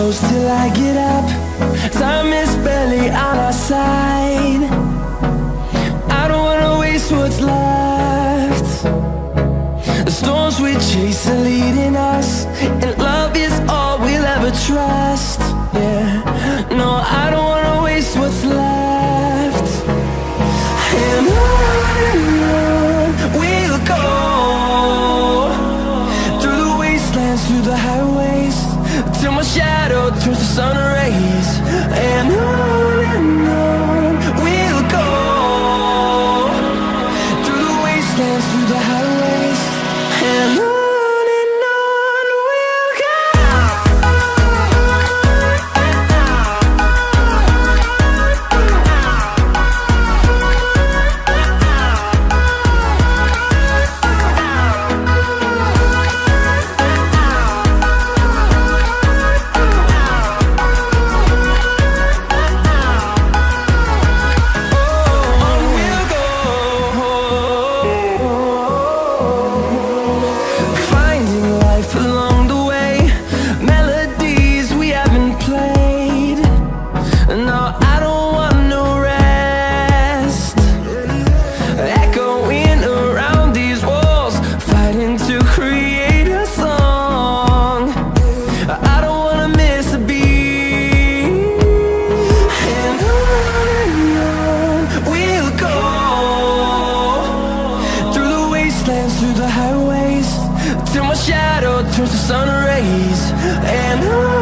close till I get up. Time is barely on our side. I don't wanna waste what's left. The storms we chase are leading us, and love is all we'll ever trust. Yeah, no, I don't wanna waste what's left. And on we'll go, through the wastelands, through the highways, till my shadow turns to sun rays. And on we'll go, through the wastelands, through the highways, and on we'll go. Through the highways, till my shadow turns to sun rays. And on